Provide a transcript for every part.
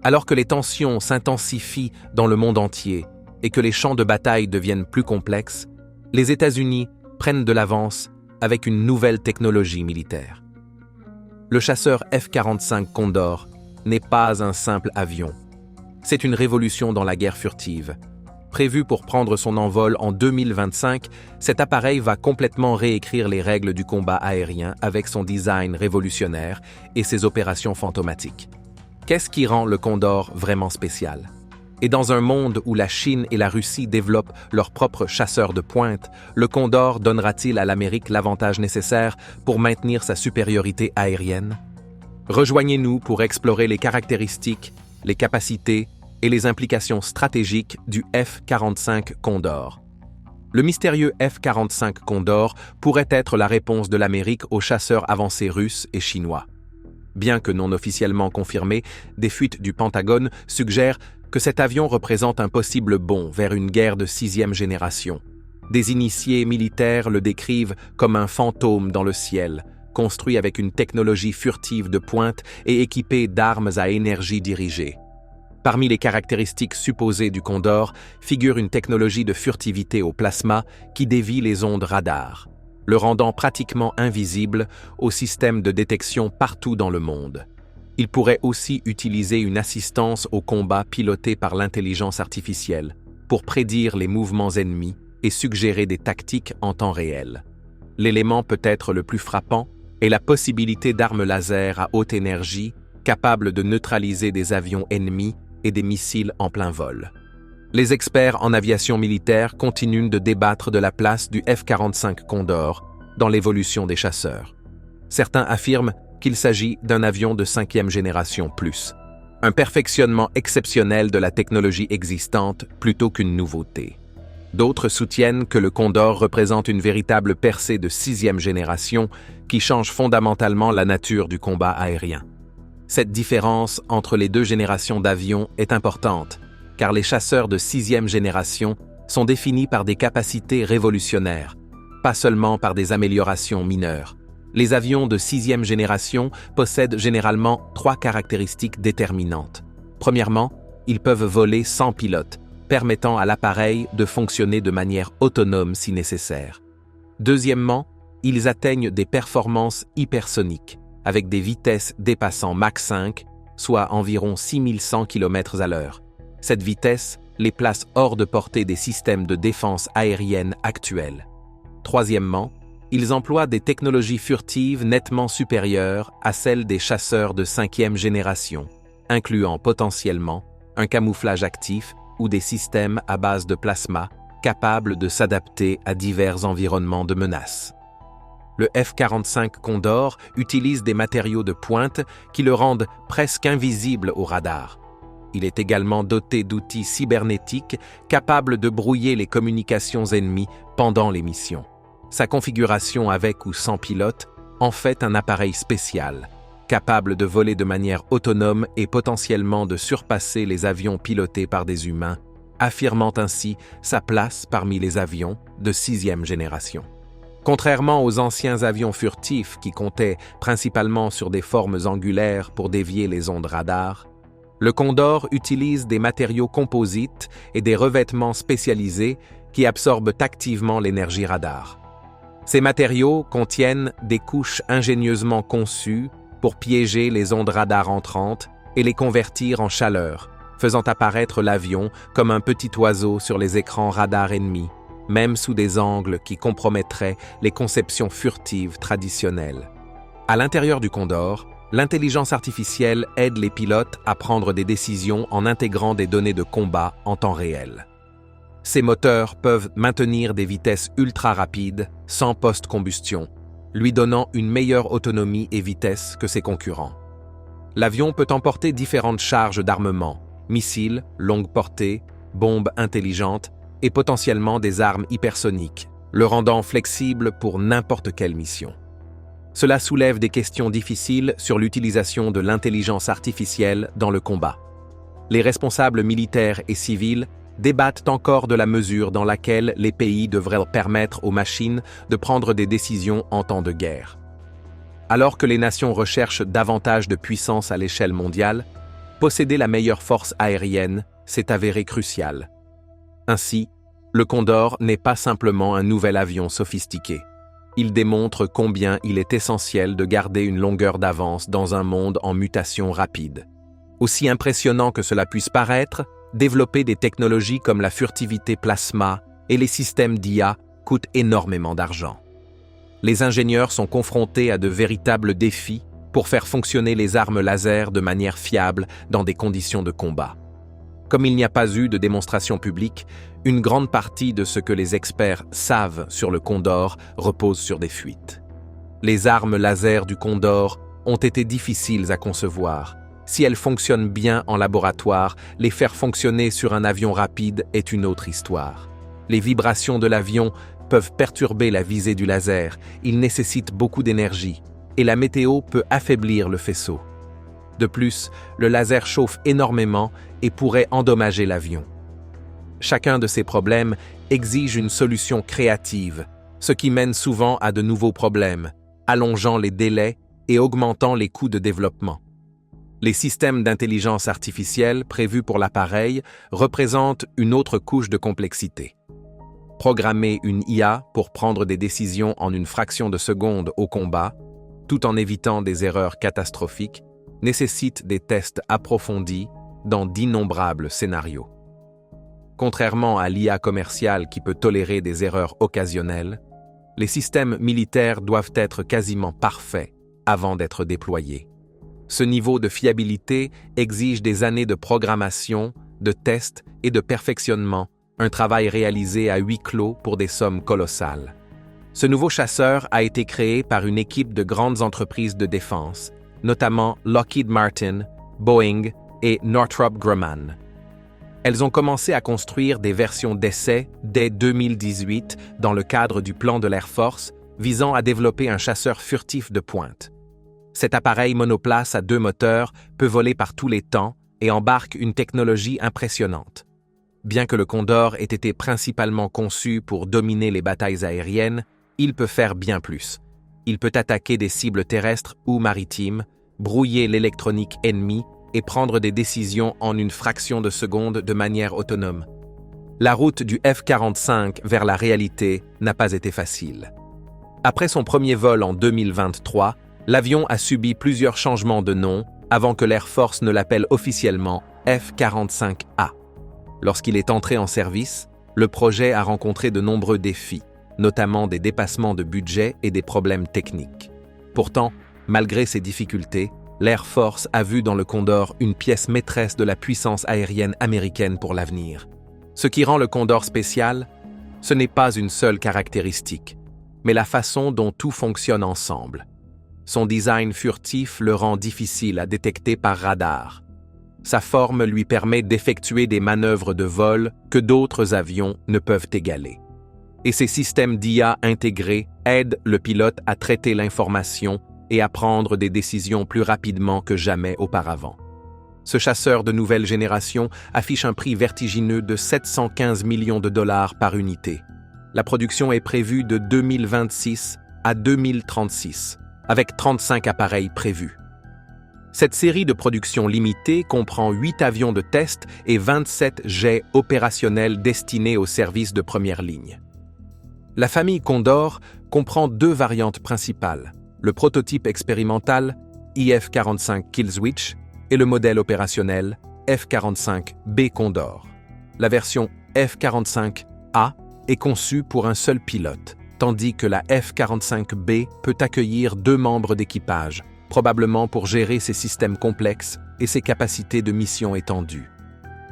Alors que les tensions s'intensifient dans le monde entier et que les champs de bataille deviennent plus complexes, les États-Unis prennent de l'avance avec une nouvelle technologie militaire. Le chasseur F-45 Condor n'est pas un simple avion. C'est une révolution dans la guerre furtive. Prévu pour prendre son envol en 2025, cet appareil va complètement réécrire les règles du combat aérien avec son design révolutionnaire et ses opérations fantomatiques. Qu'est-ce qui rend le Condor vraiment spécial? Et dans un monde où la Chine et la Russie développent leurs propres chasseurs de pointe, le Condor donnera-t-il à l'Amérique l'avantage nécessaire pour maintenir sa supériorité aérienne? Rejoignez-nous pour explorer les caractéristiques, les capacités et les implications stratégiques du F-45 Condor. Le mystérieux F-45 Condor pourrait être la réponse de l'Amérique aux chasseurs avancés russes et chinois. Bien que non officiellement confirmé, des fuites du Pentagone suggèrent que cet avion représente un possible bond vers une guerre de 6e génération. Des initiés militaires le décrivent comme un fantôme dans le ciel, construit avec une technologie furtive de pointe et équipé d'armes à énergie dirigée. Parmi les caractéristiques supposées du Condor figure une technologie de furtivité au plasma qui dévie les ondes radar, le rendant pratiquement invisible aux systèmes de détection partout dans le monde. Il pourrait aussi utiliser une assistance au combat pilotée par l'intelligence artificielle pour prédire les mouvements ennemis et suggérer des tactiques en temps réel. L'élément peut-être le plus frappant est la possibilité d'armes laser à haute énergie capables de neutraliser des avions ennemis et des missiles en plein vol. Les experts en aviation militaire continuent de débattre de la place du F-45 Condor dans l'évolution des chasseurs. Certains affirment qu'il s'agit d'un avion de 5e génération plus, un perfectionnement exceptionnel de la technologie existante plutôt qu'une nouveauté. D'autres soutiennent que le Condor représente une véritable percée de 6e génération qui change fondamentalement la nature du combat aérien. Cette différence entre les deux générations d'avions est importante, car les chasseurs de 6e génération sont définis par des capacités révolutionnaires, pas seulement par des améliorations mineures. Les avions de 6e génération possèdent généralement 3 caractéristiques déterminantes. Premièrement, ils peuvent voler sans pilote, permettant à l'appareil de fonctionner de manière autonome si nécessaire. Deuxièmement, ils atteignent des performances hypersoniques, avec des vitesses dépassant Mach 5, soit environ 6100 km/h. Cette vitesse les place hors de portée des systèmes de défense aérienne actuels. Troisièmement, ils emploient des technologies furtives nettement supérieures à celles des chasseurs de 5e génération, incluant potentiellement un camouflage actif ou des systèmes à base de plasma capables de s'adapter à divers environnements de menace. Le F-45 Condor utilise des matériaux de pointe qui le rendent presque invisible au radar. Il est également doté d'outils cybernétiques capables de brouiller les communications ennemies pendant les missions. Sa configuration avec ou sans pilote en fait un appareil spécial, capable de voler de manière autonome et potentiellement de surpasser les avions pilotés par des humains, affirmant ainsi sa place parmi les avions de 6e génération. Contrairement aux anciens avions furtifs qui comptaient principalement sur des formes angulaires pour dévier les ondes radar, le Condor utilise des matériaux composites et des revêtements spécialisés qui absorbent activement l'énergie radar. Ces matériaux contiennent des couches ingénieusement conçues pour piéger les ondes radar entrantes et les convertir en chaleur, faisant apparaître l'avion comme un petit oiseau sur les écrans radar ennemis, même sous des angles qui compromettraient les conceptions furtives traditionnelles. À l'intérieur du Condor, l'intelligence artificielle aide les pilotes à prendre des décisions en intégrant des données de combat en temps réel. Ces moteurs peuvent maintenir des vitesses ultra rapides, sans post-combustion, lui donnant une meilleure autonomie et vitesse que ses concurrents. L'avion peut emporter différentes charges d'armement, missiles, longue portée, bombes intelligentes et potentiellement des armes hypersoniques, le rendant flexible pour n'importe quelle mission. Cela soulève des questions difficiles sur l'utilisation de l'intelligence artificielle dans le combat. Les responsables militaires et civils débattent encore de la mesure dans laquelle les pays devraient permettre aux machines de prendre des décisions en temps de guerre. Alors que les nations recherchent davantage de puissance à l'échelle mondiale, posséder la meilleure force aérienne s'est avéré crucial. Ainsi, le Condor n'est pas simplement un nouvel avion sophistiqué. Il démontre combien il est essentiel de garder une longueur d'avance dans un monde en mutation rapide. Aussi impressionnant que cela puisse paraître, développer des technologies comme la furtivité plasma et les systèmes d'IA coûte énormément d'argent. Les ingénieurs sont confrontés à de véritables défis pour faire fonctionner les armes laser de manière fiable dans des conditions de combat. Comme il n'y a pas eu de démonstration publique, une grande partie de ce que les experts savent sur le Condor repose sur des fuites. Les armes laser du Condor ont été difficiles à concevoir. Si elles fonctionnent bien en laboratoire, les faire fonctionner sur un avion rapide est une autre histoire. Les vibrations de l'avion peuvent perturber la visée du laser, il nécessite beaucoup d'énergie, et la météo peut affaiblir le faisceau. De plus, le laser chauffe énormément et pourrait endommager l'avion. Chacun de ces problèmes exige une solution créative, ce qui mène souvent à de nouveaux problèmes, allongeant les délais et augmentant les coûts de développement. Les systèmes d'intelligence artificielle prévus pour l'appareil représentent une autre couche de complexité. Programmer une IA pour prendre des décisions en une fraction de seconde au combat, tout en évitant des erreurs catastrophiques, nécessite des tests approfondis dans d'innombrables scénarios. Contrairement à l'IA commerciale qui peut tolérer des erreurs occasionnelles, les systèmes militaires doivent être quasiment parfaits avant d'être déployés. Ce niveau de fiabilité exige des années de programmation, de tests et de perfectionnement, un travail réalisé à huis clos pour des sommes colossales. Ce nouveau chasseur a été créé par une équipe de grandes entreprises de défense, notamment Lockheed Martin, Boeing et Northrop Grumman. Elles ont commencé à construire des versions d'essai dès 2018 dans le cadre du plan de l'Air Force visant à développer un chasseur furtif de pointe. Cet appareil monoplace à 2 moteurs peut voler par tous les temps et embarque une technologie impressionnante. Bien que le Condor ait été principalement conçu pour dominer les batailles aériennes, il peut faire bien plus. Il peut attaquer des cibles terrestres ou maritimes, brouiller l'électronique ennemie et prendre des décisions en une fraction de seconde de manière autonome. La route du F-45 vers la réalité n'a pas été facile. Après son premier vol en 2023, l'avion a subi plusieurs changements de nom avant que l'Air Force ne l'appelle officiellement F-45A. Lorsqu'il est entré en service, le projet a rencontré de nombreux défis, notamment des dépassements de budget et des problèmes techniques. Pourtant, malgré ces difficultés, l'Air Force a vu dans le Condor une pièce maîtresse de la puissance aérienne américaine pour l'avenir. Ce qui rend le Condor spécial, ce n'est pas une seule caractéristique, mais la façon dont tout fonctionne ensemble. Son design furtif le rend difficile à détecter par radar. Sa forme lui permet d'effectuer des manœuvres de vol que d'autres avions ne peuvent égaler. Et ses systèmes d'IA intégrés aident le pilote à traiter l'information et à prendre des décisions plus rapidement que jamais auparavant. Ce chasseur de nouvelle génération affiche un prix vertigineux de 715 millions de dollars par unité. La production est prévue de 2026 à 2036, avec 35 appareils prévus. Cette série de production limitée comprend 8 avions de test et 27 jets opérationnels destinés aux services de première ligne. La famille Condor comprend 2 variantes principales, le prototype expérimental IF-45 Killswitch et le modèle opérationnel F-45B Condor. La version F-45A est conçue pour un seul pilote, tandis que la F-45B peut accueillir 2 membres d'équipage, probablement pour gérer ses systèmes complexes et ses capacités de mission étendues.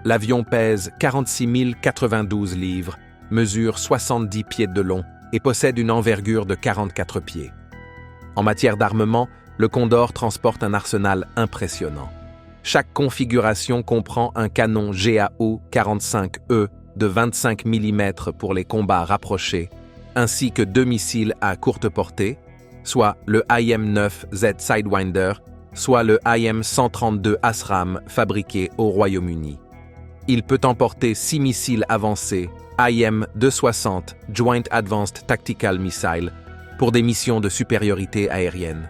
L'avion pèse 46 092 livres, mesure 70 pieds de long et possède une envergure de 44 pieds. En matière d'armement, le Condor transporte un arsenal impressionnant. Chaque configuration comprend un canon GAU-45E de 25 mm pour les combats rapprochés, ainsi que 2 missiles à courte portée, soit le IM-9Z Sidewinder, soit le IM-132 ASRAAM fabriqué au Royaume-Uni. Il peut emporter 6 missiles avancés IM-260 Joint Advanced Tactical Missile pour des missions de supériorité aérienne.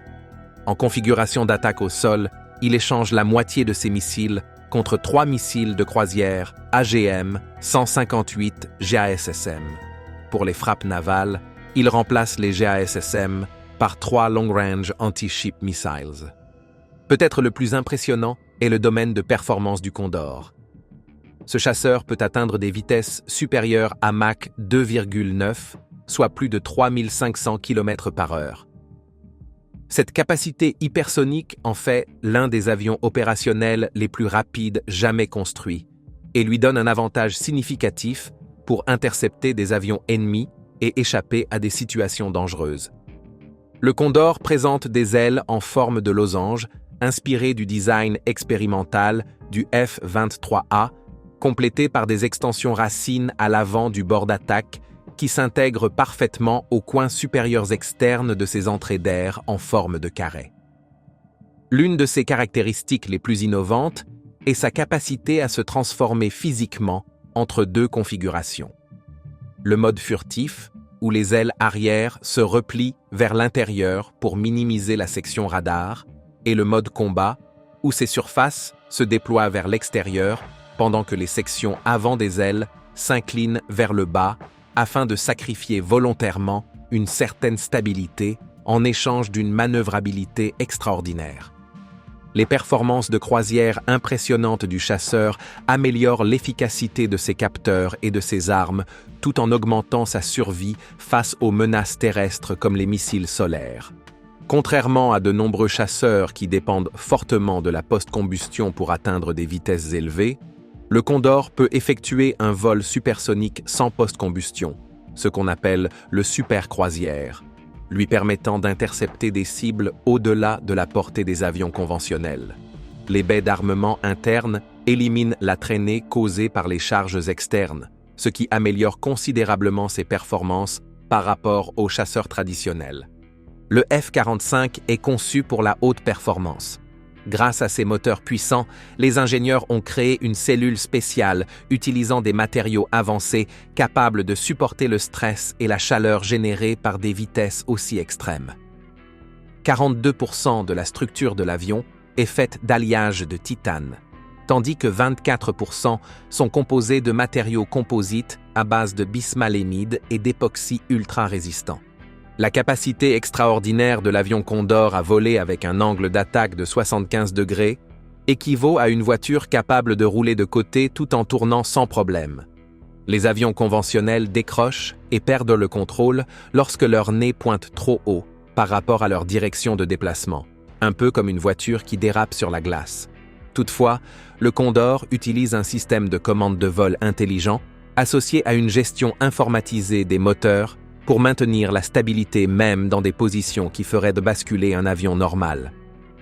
En configuration d'attaque au sol, il échange la moitié de ses missiles contre 3 missiles de croisière AGM-158 GASSM. Pour les frappes navales, il remplace les GASSM par 3 Long Range Anti-Ship Missiles. Peut-être le plus impressionnant est le domaine de performance du Condor. Ce chasseur peut atteindre des vitesses supérieures à Mach 2,9, soit plus de 3500 km/h. Cette capacité hypersonique en fait l'un des avions opérationnels les plus rapides jamais construits et lui donne un avantage significatif pour intercepter des avions ennemis et échapper à des situations dangereuses. Le Condor présente des ailes en forme de losange, inspirées du design expérimental du F-23A, complétées par des extensions racines à l'avant du bord d'attaque qui s'intègrent parfaitement aux coins supérieurs externes de ses entrées d'air en forme de carré. L'une de ses caractéristiques les plus innovantes est sa capacité à se transformer physiquement entre 2 configurations. Le mode furtif, où les ailes arrière se replient vers l'intérieur pour minimiser la section radar, et le mode combat, où ses surfaces se déploient vers l'extérieur pendant que les sections avant des ailes s'inclinent vers le bas afin de sacrifier volontairement une certaine stabilité en échange d'une manœuvrabilité extraordinaire. Les performances de croisière impressionnantes du chasseur améliorent l'efficacité de ses capteurs et de ses armes tout en augmentant sa survie face aux menaces terrestres comme les missiles solaires. Contrairement à de nombreux chasseurs qui dépendent fortement de la post-combustion pour atteindre des vitesses élevées, le Condor peut effectuer un vol supersonique sans post-combustion, ce qu'on appelle le super-croisière, lui permettant d'intercepter des cibles au-delà de la portée des avions conventionnels. Les baies d'armement internes éliminent la traînée causée par les charges externes, ce qui améliore considérablement ses performances par rapport aux chasseurs traditionnels. Le F-45 est conçu pour la haute performance. Grâce à ses moteurs puissants, les ingénieurs ont créé une cellule spéciale utilisant des matériaux avancés capables de supporter le stress et la chaleur générés par des vitesses aussi extrêmes. 42% de la structure de l'avion est faite d'alliage de titane, tandis que 24% sont composés de matériaux composites à base de bismalémide et d'époxy ultra résistant. La capacité extraordinaire de l'avion Condor à voler avec un angle d'attaque de 75 degrés équivaut à une voiture capable de rouler de côté tout en tournant sans problème. Les avions conventionnels décrochent et perdent le contrôle lorsque leur nez pointe trop haut par rapport à leur direction de déplacement, un peu comme une voiture qui dérape sur la glace. Toutefois, le Condor utilise un système de commande de vol intelligent associé à une gestion informatisée des moteurs pour maintenir la stabilité même dans des positions qui feraient de basculer un avion normal.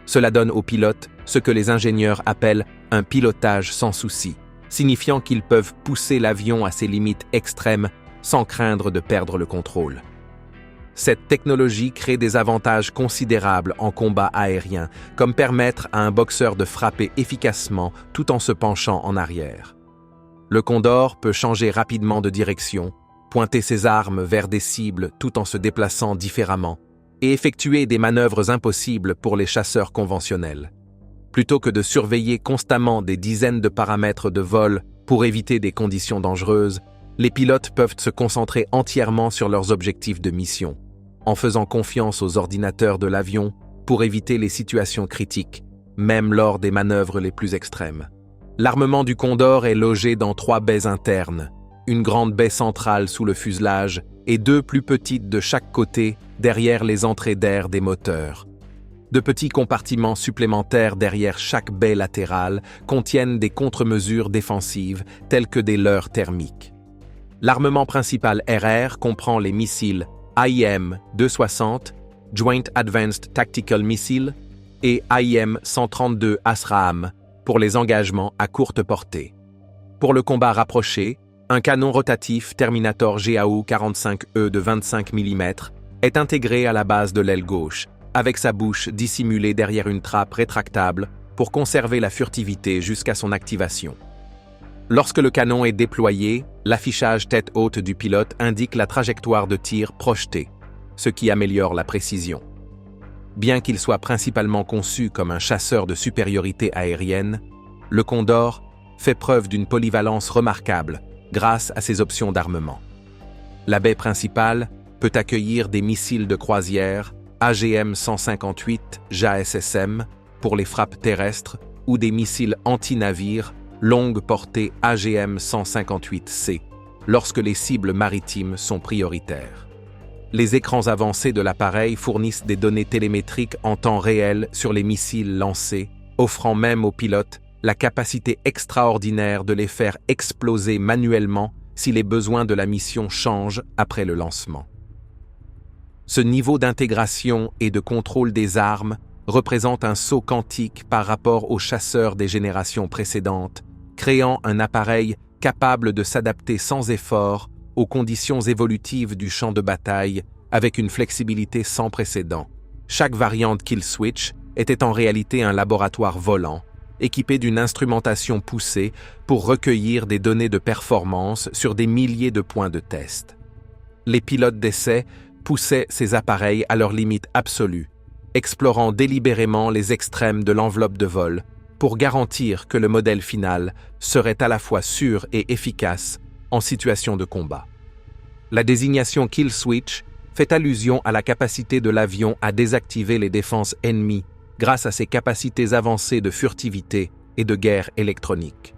Cela donne aux pilotes ce que les ingénieurs appellent un pilotage sans souci, signifiant qu'ils peuvent pousser l'avion à ses limites extrêmes sans craindre de perdre le contrôle. Cette technologie crée des avantages considérables en combat aérien, comme permettre à un boxeur de frapper efficacement tout en se penchant en arrière. Le Condor peut changer rapidement de direction, pointer ses armes vers des cibles tout en se déplaçant différemment, et effectuer des manœuvres impossibles pour les chasseurs conventionnels. Plutôt que de surveiller constamment des dizaines de paramètres de vol pour éviter des conditions dangereuses, les pilotes peuvent se concentrer entièrement sur leurs objectifs de mission, en faisant confiance aux ordinateurs de l'avion pour éviter les situations critiques, même lors des manœuvres les plus extrêmes. L'armement du Condor est logé dans 3 baies internes, une grande baie centrale sous le fuselage et 2 plus petites de chaque côté derrière les entrées d'air des moteurs. De petits compartiments supplémentaires derrière chaque baie latérale contiennent des contre-mesures défensives telles que des leurres thermiques. L'armement principal RR comprend les missiles AIM-260, Joint Advanced Tactical Missile, et AIM-132 ASRAAM pour les engagements à courte portée. Pour le combat rapproché, un canon rotatif Terminator GAU-45E de 25 mm est intégré à la base de l'aile gauche, avec sa bouche dissimulée derrière une trappe rétractable pour conserver la furtivité jusqu'à son activation. Lorsque le canon est déployé, l'affichage tête haute du pilote indique la trajectoire de tir projetée, ce qui améliore la précision. Bien qu'il soit principalement conçu comme un chasseur de supériorité aérienne, le Condor fait preuve d'une polyvalence remarquable grâce à ses options d'armement. La baie principale peut accueillir des missiles de croisière AGM-158 JASSM pour les frappes terrestres ou des missiles anti-navires longue portée AGM-158C lorsque les cibles maritimes sont prioritaires. Les écrans avancés de l'appareil fournissent des données télémétriques en temps réel sur les missiles lancés, offrant même aux pilotes la capacité extraordinaire de les faire exploser manuellement si les besoins de la mission changent après le lancement. Ce niveau d'intégration et de contrôle des armes représente un saut quantique par rapport aux chasseurs des générations précédentes, créant un appareil capable de s'adapter sans effort aux conditions évolutives du champ de bataille avec une flexibilité sans précédent. Chaque variante Kill Switch était en réalité un laboratoire volant, équipé d'une instrumentation poussée pour recueillir des données de performance sur des milliers de points de test. Les pilotes d'essai poussaient ces appareils à leurs limites absolues, explorant délibérément les extrêmes de l'enveloppe de vol pour garantir que le modèle final serait à la fois sûr et efficace en situation de combat. La désignation Kill Switch fait allusion à la capacité de l'avion à désactiver les défenses ennemies grâce à ses capacités avancées de furtivité et de guerre électronique.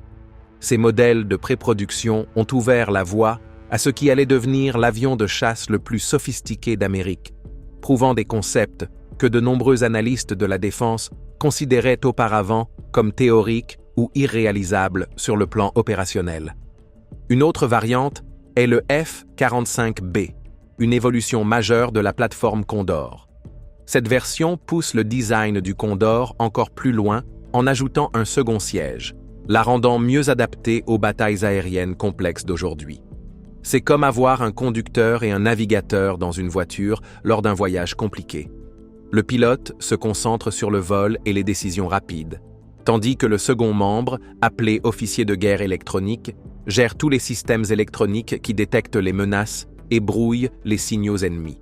Ces modèles de pré-production ont ouvert la voie à ce qui allait devenir l'avion de chasse le plus sophistiqué d'Amérique, prouvant des concepts que de nombreux analystes de la défense considéraient auparavant comme théoriques ou irréalisables sur le plan opérationnel. Une autre variante est le F-45B, une évolution majeure de la plateforme Condor. Cette version pousse le design du Condor encore plus loin en ajoutant un second siège, la rendant mieux adaptée aux batailles aériennes complexes d'aujourd'hui. C'est comme avoir un conducteur et un navigateur dans une voiture lors d'un voyage compliqué. Le pilote se concentre sur le vol et les décisions rapides, tandis que le second membre, appelé officier de guerre électronique, gère tous les systèmes électroniques qui détectent les menaces et brouillent les signaux ennemis.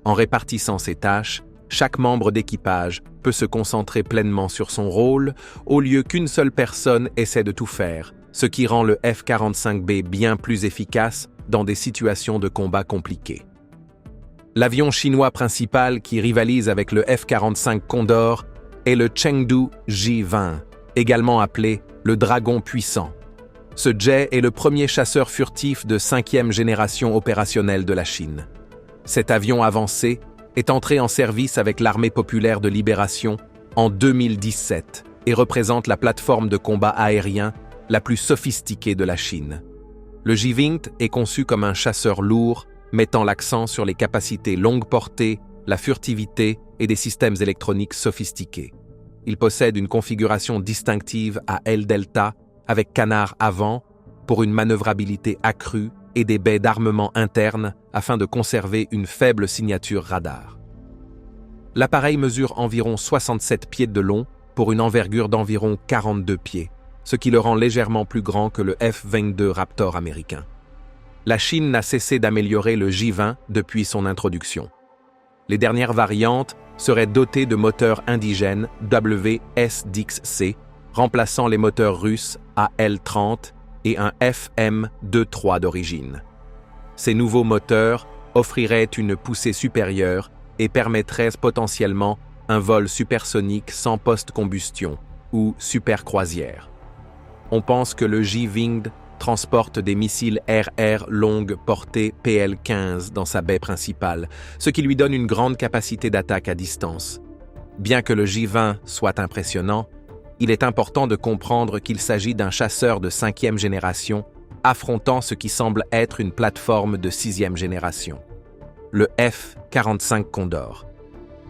En répartissant ces tâches, chaque membre d'équipage peut se concentrer pleinement sur son rôle au lieu qu'une seule personne essaie de tout faire, ce qui rend le F-45B bien plus efficace dans des situations de combat compliquées. L'avion chinois principal qui rivalise avec le F-45 Condor est le Chengdu J-20, également appelé le Dragon puissant. Ce jet est le premier chasseur furtif de 5e génération opérationnelle de la Chine. Cet avion avancé est entré en service avec l'Armée populaire de libération en 2017 et représente la plateforme de combat aérien la plus sophistiquée de la Chine. Le J-20 est conçu comme un chasseur lourd, mettant l'accent sur les capacités longue portée, la furtivité et des systèmes électroniques sophistiqués. Il possède une configuration distinctive à aile delta avec canard avant pour une manœuvrabilité accrue et des baies d'armement interne afin de conserver une faible signature radar. L'appareil mesure environ 67 pieds de long pour une envergure d'environ 42 pieds, ce qui le rend légèrement plus grand que le F-22 Raptor américain. La Chine n'a cessé d'améliorer le J-20 depuis son introduction. Les dernières variantes seraient dotées de moteurs indigènes WS-10C, remplaçant les moteurs russes AL-30 et un FM-23 d'origine. Ces nouveaux moteurs offriraient une poussée supérieure et permettraient potentiellement un vol supersonique sans post-combustion ou supercroisière. On pense que le J-Winged transporte des missiles RR longue portée PL-15 dans sa baie principale, ce qui lui donne une grande capacité d'attaque à distance. Bien que le J-20 soit impressionnant, il est important de comprendre qu'il s'agit d'un chasseur de 5e génération affrontant ce qui semble être une plateforme de 6e génération, le F-45 Condor.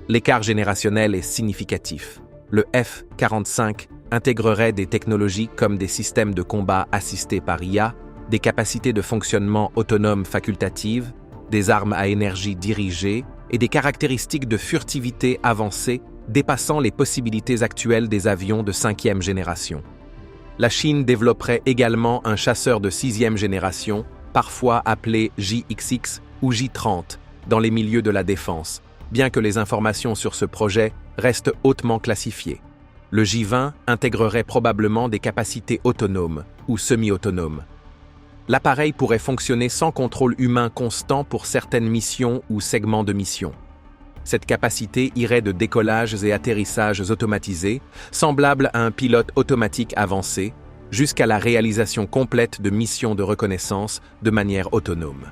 L'écart générationnel est significatif. Le F-45 intégrerait des technologies comme des systèmes de combat assistés par IA, des capacités de fonctionnement autonome facultatives, des armes à énergie dirigée et des caractéristiques de furtivité avancées dépassant les possibilités actuelles des avions de 5e génération. La Chine développerait également un chasseur de 6e génération, parfois appelé JXX ou J-30, dans les milieux de la défense, bien que les informations sur ce projet restent hautement classifiées. Le J-20 intégrerait probablement des capacités autonomes ou semi-autonomes. L'appareil pourrait fonctionner sans contrôle humain constant pour certaines missions ou segments de mission. Cette capacité irait de décollages et atterrissages automatisés, semblables à un pilote automatique avancé, jusqu'à la réalisation complète de missions de reconnaissance de manière autonome.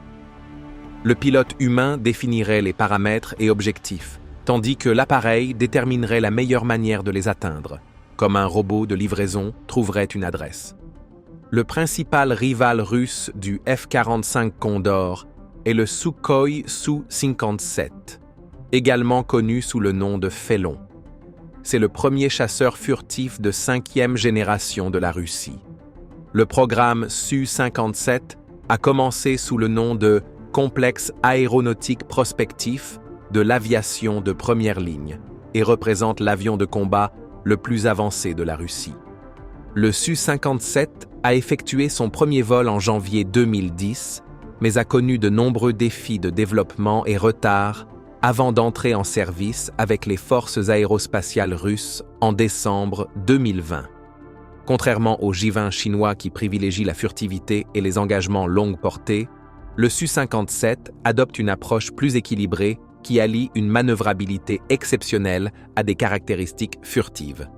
Le pilote humain définirait les paramètres et objectifs, tandis que l'appareil déterminerait la meilleure manière de les atteindre, comme un robot de livraison trouverait une adresse. Le principal rival russe du F-45 Condor est le Sukhoi Su-57, également connu sous le nom de Felon. C'est le premier chasseur furtif de 5e génération de la Russie. Le programme Su-57 a commencé sous le nom de Complexe aéronautique prospectif de l'aviation de première ligne et représente l'avion de combat le plus avancé de la Russie. Le Su-57 a effectué son premier vol en janvier 2010, mais a connu de nombreux défis de développement et retards avant d'entrer en service avec les forces aérospatiales russes en décembre 2020. Contrairement au J-20 chinois qui privilégie la furtivité et les engagements longue portée, le Su-57 adopte une approche plus équilibrée qui allie une manœuvrabilité exceptionnelle à des caractéristiques furtives.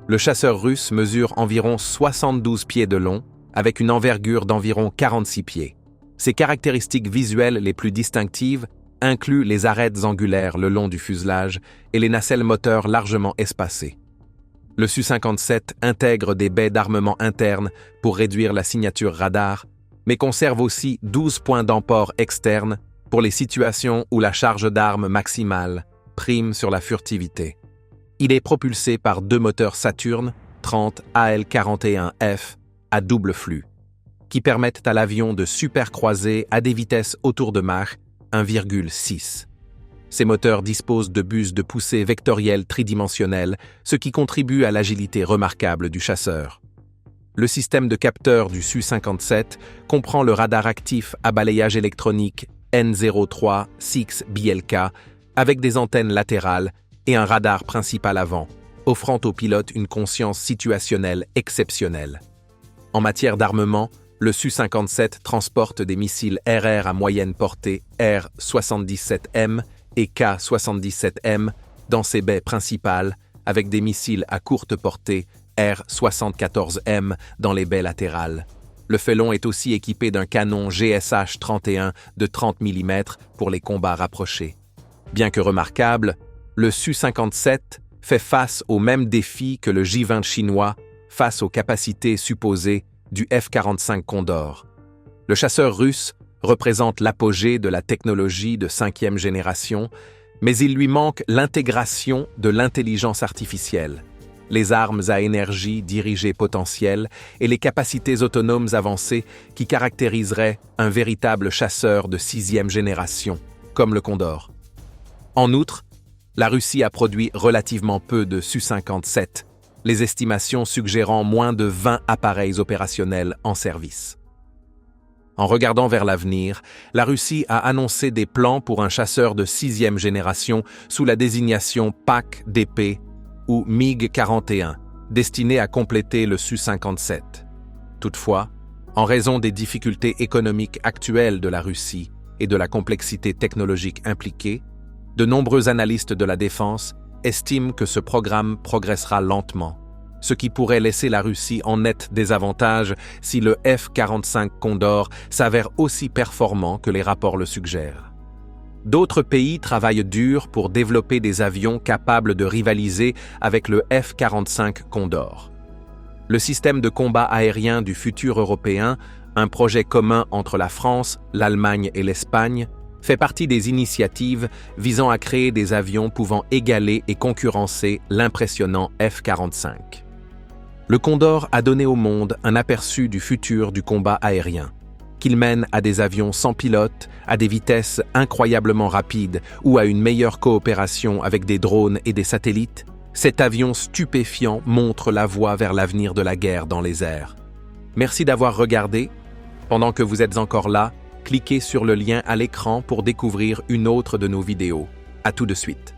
Le chasseur russe mesure environ 72 pieds de long, avec une envergure d'environ 46 pieds. Ses caractéristiques visuelles les plus distinctives incluent les arêtes angulaires le long du fuselage et les nacelles moteurs largement espacées. Le Su-57 intègre des baies d'armement interne pour réduire la signature radar, mais conserve aussi 12 points d'emport externes pour les situations où la charge d'armes maximale prime sur la furtivité. Il est propulsé par 2 moteurs Saturn 30 AL-41F à double flux, qui permettent à l'avion de supercroiser à des vitesses autour de Mach 1,6. Ces moteurs disposent de buses de poussée vectorielles tridimensionnelles, ce qui contribue à l'agilité remarquable du chasseur. Le système de capteur du Su-57 comprend le radar actif à balayage électronique N03 6BLK avec des antennes latérales et un radar principal avant, offrant au pilote une conscience situationnelle exceptionnelle. En matière d'armement, le Su-57 transporte des missiles RR à moyenne portée R-77M et K-77M dans ses baies principales, avec des missiles à courte portée R-74M dans les baies latérales. Le Felon est aussi équipé d'un canon GSH-31 de 30 mm pour les combats rapprochés. Bien que remarquable, le Su-57 fait face aux mêmes défis que le J-20 chinois face aux capacités supposées du F-45 Condor. Le chasseur russe représente l'apogée de la technologie de 5e génération, mais il lui manque l'intégration de l'intelligence artificielle, les armes à énergie dirigée potentielle et les capacités autonomes avancées qui caractériseraient un véritable chasseur de 6e génération, comme le Condor. En outre, la Russie a produit relativement peu de Su-57, les estimations suggérant moins de 20 appareils opérationnels en service. En regardant vers l'avenir, la Russie a annoncé des plans pour un chasseur de 6e génération sous la désignation PAK-DP ou MiG-41, destiné à compléter le Su-57. Toutefois, en raison des difficultés économiques actuelles de la Russie et de la complexité technologique impliquée, de nombreux analystes de la défense estiment que ce programme progressera lentement, ce qui pourrait laisser la Russie en net désavantage si le F-45 Condor s'avère aussi performant que les rapports le suggèrent. D'autres pays travaillent dur pour développer des avions capables de rivaliser avec le F-45 Condor. Le système de combat aérien du futur européen, un projet commun entre la France, l'Allemagne et l'Espagne, fait partie des initiatives visant à créer des avions pouvant égaler et concurrencer l'impressionnant F-45. Le Condor a donné au monde un aperçu du futur du combat aérien, qu'il mène à des avions sans pilote, à des vitesses incroyablement rapides ou à une meilleure coopération avec des drones et des satellites. Cet avion stupéfiant montre la voie vers l'avenir de la guerre dans les airs. Merci d'avoir regardé. Pendant que vous êtes encore là, cliquez sur le lien à l'écran pour découvrir une autre de nos vidéos. À tout de suite.